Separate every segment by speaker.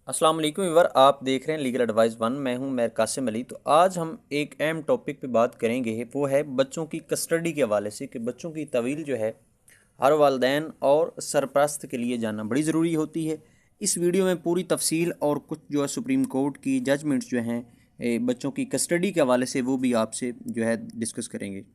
Speaker 1: अस्सलाम वालेकुम व्यूअर, आप देख रहे हैं लीगल एडवाइस वन। मैं हूं मेहर कासिम अली। तो आज हम एक अहम टॉपिक पे बात करेंगे, वो है बच्चों की कस्टडी के हवाले से कि बच्चों की तवील जो है हर वालदैन और सरपरस्त के लिए जानना बड़ी ज़रूरी होती है। इस वीडियो में पूरी तफसील और कुछ जो है सुप्रीम कोर्ट की जजमेंट्स जो हैं बच्चों की कस्टडी के हवाले से वो भी आपसे जो है डिस्कस करेंगे।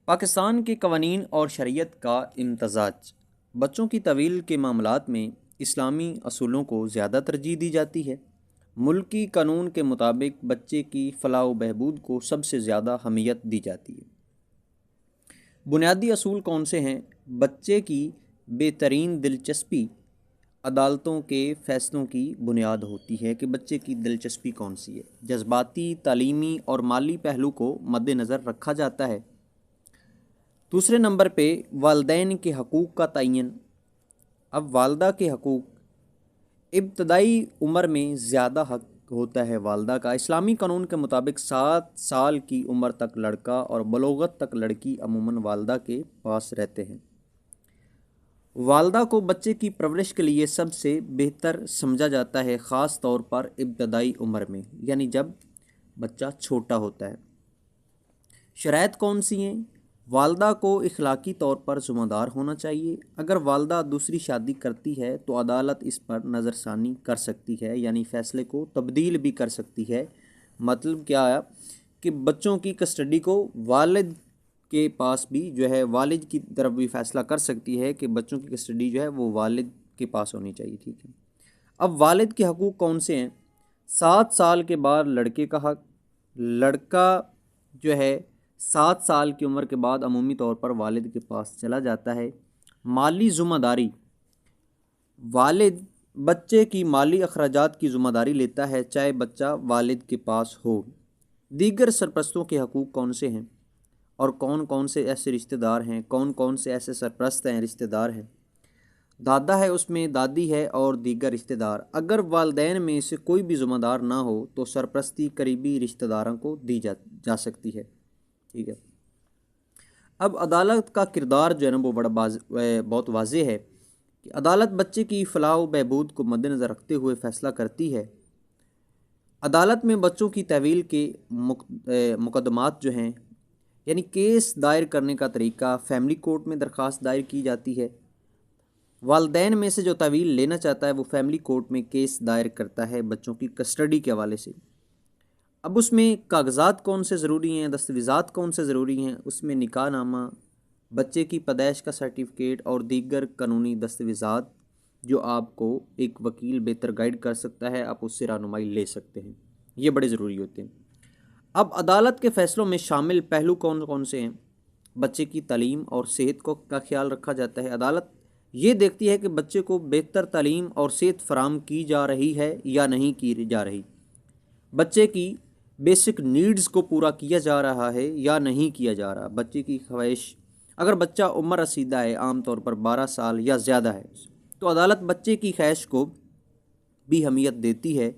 Speaker 1: पाकिस्तान के कवानीन और शरीयत का इम्तजाज। बच्चों की तवील के मामलात में इस्लामी असूलों को ज़्यादा तरजीह दी जाती है। मुल्की कानून के मुताबिक बच्चे की फलाह व बहबूद को सबसे ज़्यादा अहमियत दी जाती है। बुनियादी असूल कौन से हैं? बच्चे की बेहतरीन दिलचस्पी अदालतों के फ़ैसलों की बुनियाद होती है कि बच्चे की दिलचस्पी कौन सी है। जज्बाती, तालीमी और माली पहलू को मद्देनज़र रखा जाता है। दूसरे नंबर पे वालदैन के हकूक़ का तयन। अब वालदा के हकूक़, इब्तदाई उम्र में ज़्यादा हक होता है वालदा का। इस्लामी कानून के मुताबिक 7 साल की उम्र तक लड़का और बलोगत तक लड़की अमूमन वालदा के पास रहते हैं। वालदा को बच्चे की परवरिश के लिए सबसे बेहतर समझा जाता है, ख़ास तौर पर इब्तदाई उम्र में, यानी जब बच्चा छोटा होता है। शराइत कौन सी हैं? वालदा को इखलाकी तौर पर ज़िम्मेदार होना चाहिए। अगर वालदा दूसरी शादी करती है तो अदालत इस पर नज़रसानी कर सकती है, यानी फ़ैसले को तब्दील भी कर सकती है। मतलब क्या है कि बच्चों की कस्टडी को वालिद के पास भी जो है, वालिद की तरफ भी फ़ैसला कर सकती है कि बच्चों की कस्टडी जो है वो वालिद के पास होनी चाहिए। ठीक है। अब वालिद के हकूक़ कौन से हैं? 7 साल के बाद लड़के का हक। लड़का जो है 7 साल की उम्र के बाद अमूमी तौर पर वालिद के पास चला जाता है। माली ज़िम्मेदारी, वालिद बच्चे की माली अखराजात की ज़िम्मेदारी लेता है, चाहे बच्चा वालिद के पास हो। दीगर सरपरस्तों के हकूक़ कौन से हैं और कौन कौन से ऐसे रिश्तेदार हैं, कौन कौन से ऐसे सरपरस्त हैं, रिश्तेदार हैं? दादा है, उसमें दादी है और दीगर रिश्तेदार। अगर वालदैन में से कोई भी ज़िम्मेदार ना हो तो सरपरस्ती करीबी रिश्तेदारों को दी जा सकती है। ठीक है। अब अदालत का किरदार जो है ना वो बहुत वाज़ेह है कि अदालत बच्चे की फलाह व बहबूद को मद्देनज़र रखते हुए फ़ैसला करती है। अदालत में बच्चों की तहवील के मुकदमात जो हैं, यानी केस दायर करने का तरीका, फैमिली कोर्ट में दरख्वास्त दायर की जाती है। वालदैन में से जो तहवील लेना चाहता है वो फैमिली कोर्ट में केस दायर करता है बच्चों की कस्टडी के हवाले से। अब उसमें कागजात कौन से ज़रूरी हैं, दस्तावेज़ात कौन से ज़रूरी हैं? उसमें निकाहनामा, बच्चे की पैदाइश का सर्टिफिकेट और दीगर कानूनी दस्तावेज़ात जो आपको एक वकील बेहतर गाइड कर सकता है, आप उससे रहनुमाई ले सकते हैं। ये बड़े ज़रूरी होते हैं। अब अदालत के फ़ैसलों में शामिल पहलू कौन कौन से हैं? बच्चे की तालीम और सेहत को का ख्याल रखा जाता है। अदालत ये देखती है कि बच्चे को बेहतर तालीम और सेहत फराहम की जा रही है या नहीं की जा रही। बच्चे की बेसिक नीड्स को पूरा किया जा रहा है या नहीं किया जा रहा। बच्चे की ख्वाहिश, अगर बच्चा उम्र रसीदा है, आमतौर पर 12 साल या ज़्यादा है, तो अदालत बच्चे की ख्वाहिश को भी अहमियत देती है।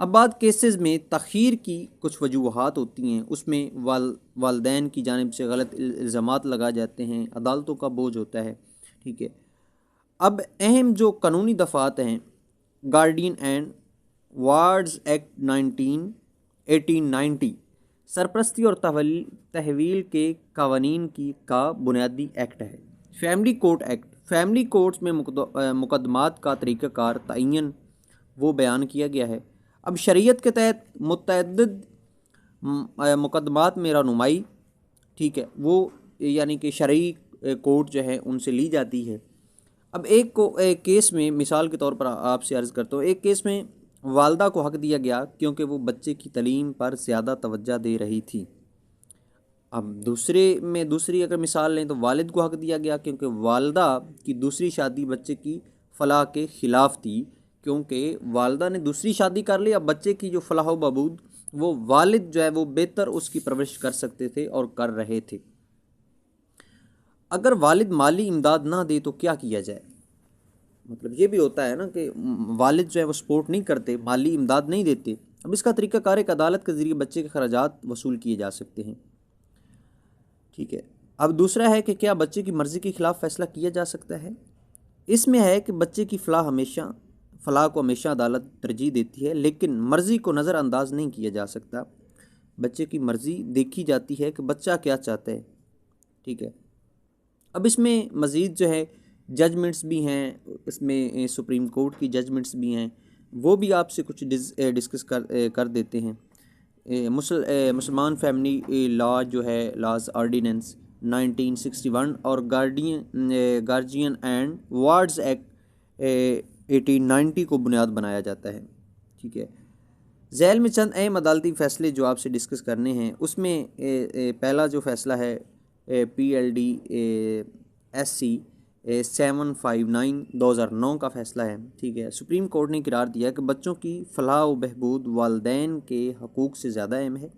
Speaker 1: अब बात केसेस में तख़ीर की कुछ वजूहात होती हैं, उसमें वालदैन की जानिब से गलत इल्ज़ामात लगाए जाते हैं, अदालतों का बोझ होता है। ठीक है। अब अहम जो कानूनी दफ़ात हैं, गार्डियन एंड वार्ड्स एक्ट 1890 सरपरस्ती और तहवील के कवानीन की का बुनियादी एक्ट है। Family court act, family courts में मुकदमात का तरीक़ाकार तयन वो बयान किया गया है। अब शरीयत के तहत मुतअद्दिद मुकदमात में रहनुमाई, ठीक है, वो यानी कि शरई कोर्ट जो है उनसे ली जाती है। अब एक केस में मिसाल के तौर पर आपसे अर्ज़ करता हूँ, एक केस में वालदा को हक दिया गया क्योंकि वो बच्चे की तालीम पर ज़्यादा तवज्जो दे रही थी। अब दूसरी अगर मिसाल लें तो वालिद को हक दिया गया क्योंकि वालदा की दूसरी शादी बच्चे की फलाह के ख़िलाफ़ थी, क्योंकि वालदा ने दूसरी शादी कर ली। अब बच्चे की जो फलाह व बहबूद वो वालिद जो है वो बेहतर उसकी परवरिश कर सकते थे और कर रहे थे। अगर वालिद माली इमदाद ना दे तो क्या किया जाए? मतलब ये भी होता है ना कि वालिद जो है वो सपोर्ट नहीं करते, माली इमदाद नहीं देते। अब इसका तरीक़ाकार एक अदालत के ज़रिए बच्चे के खर्चात वसूल किए जा सकते हैं। ठीक है। अब दूसरा है कि क्या बच्चे की मर्ज़ी के ख़िलाफ़ फ़ैसला किया जा सकता है? इसमें है कि बच्चे की फ़लाह को हमेशा अदालत तरजीह देती है, लेकिन मर्ज़ी को नज़रअंदाज नहीं किया जा सकता। बच्चे की मर्ज़ी देखी जाती है कि बच्चा क्या चाहता है, ठीक है। अब इसमें मज़ीद जो है जजमेंट्स भी हैं, इसमें सुप्रीम कोर्ट की जजमेंट्स भी हैं, वो भी आपसे कुछ डिस्कस कर देते हैं। मुसलमान फैमिली लॉ जो है, लॉज ऑर्डिनेंस 1961 और गार्जियन एंड वार्ड्स एक्ट 1890 को बुनियाद बनाया जाता है, ठीक है। झैल में चंद अहम अदालती फ़ैसले जो आपसे डिस्कस करने हैं, उसमें पहला जो फ़ैसला है PLD SC 759 2009 का फ़ैसला है, ठीक है। सुप्रीम कोर्ट ने करार दिया कि बच्चों की फ़लाह व बहबूद वालदैन के हकूक़ से ज़्यादा अहम है।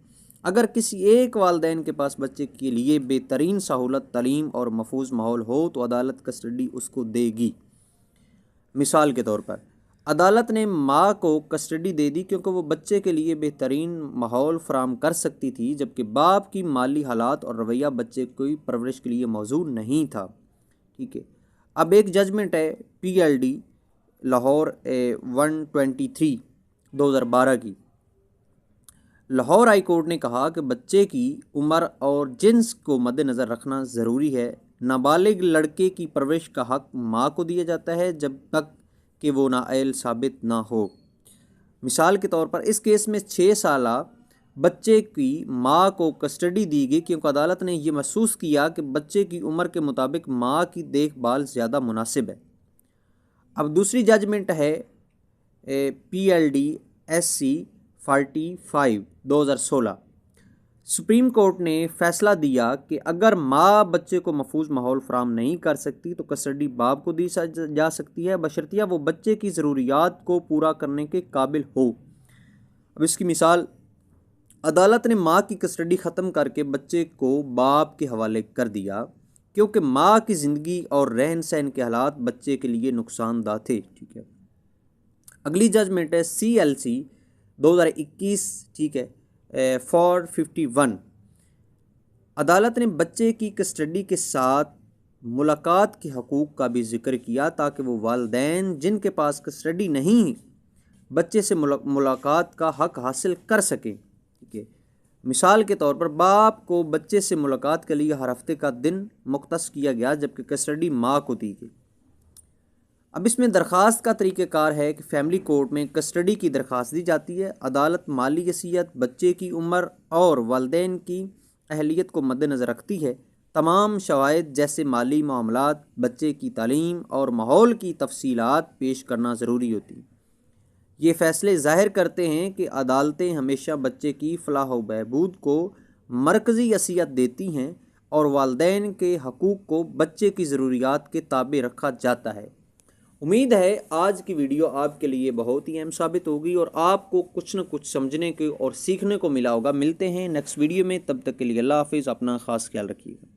Speaker 1: अगर किसी एक वालदैन के पास बच्चे के लिए बेहतरीन सहूलत, तालीम और महफूज माहौल हो तो अदालत कस्टडी उसको देगी। मिसाल के तौर पर अदालत ने माँ को कस्टडी दे दी क्योंकि वो बच्चे के लिए बेहतरीन माहौल फराम कर सकती थी, जबकि बाप की माली हालात और रवैया बच्चे की परवरिश के लिए मौजूद नहीं था, ठीक है। अब एक जजमेंट है PLD लाहौर 123 2012 की। लाहौर हाई कोर्ट ने कहा कि बच्चे की उम्र और जिन्स को मद्देनज़र रखना ज़रूरी है। नाबालिग लड़के की परवरिश का हक़ माँ को दिया जाता है जब तक कि वो नाअहल साबित ना हो। मिसाल के तौर पर इस केस में 6 साला बच्चे की माँ को कस्टडी दी गई क्योंकि अदालत ने यह महसूस किया कि बच्चे की उम्र के मुताबिक माँ की देखभाल ज़्यादा मुनासिब है। अब दूसरी जजमेंट है PLD SC 45 2016। सुप्रीम कोर्ट ने फैसला दिया कि अगर माँ बच्चे को महफूज माहौल फराम नहीं कर सकती तो कस्टडी बाप को दी जा सकती है, बशर्तिया वो बच्चे की ज़रूरियात को पूरा करने के काबिल हो। अब इसकी मिसाल, अदालत ने माँ की कस्टडी ख़त्म करके बच्चे को बाप के हवाले कर दिया क्योंकि माँ की ज़िंदगी और रहन सहन के हालात बच्चे के लिए नुकसानदा थे, ठीक है। अगली जजमेंट है CLC 2021, ठीक है, 451। अदालत ने बच्चे की कस्टडी के साथ मुलाकात के हकूक़ का भी जिक्र किया ताकि वो वालिदैन जिनके पास कस्टडी नहीं बच्चे से मुलाकात का हक़ हासिल कर सकें, ठीक है। मिसाल के तौर पर बाप को बच्चे से मुलाकात के लिए हर हफ्ते का दिन मुख्तस किया गया जबकि कस्टडी माँ को दी गई। अब इसमें दरख्वास्त का तरीक़ाकार है कि फैमिली कोर्ट में कस्टडी की दरख्वास्त दी जाती है। अदालत माली हैसियत, बच्चे की उम्र और वालिदैन की अहलियत को मद्देनज़र रखती है। तमाम शवाहिद जैसे माली मामलात, बच्चे की तालीम और माहौल की तफसीलात पेश करना ज़रूरी होती है। ये फ़ैसले ज़ाहिर करते हैं कि अदालतें हमेशा बच्चे की फ़लाह व बहबूद को मरकज़ी हैसियत देती हैं और वालिदैन के हकूक़ को बच्चे की ज़रूरियात के ताबे रखा जाता है। उम्मीद है आज की वीडियो आपके लिए बहुत ही अहम साबित होगी और आपको कुछ न कुछ समझने को और सीखने को मिला होगा। मिलते हैं नेक्स्ट वीडियो में, तब तक के लिए अल्लाह हाफ़िज़। अपना ख़ास ख्याल रखिएगा।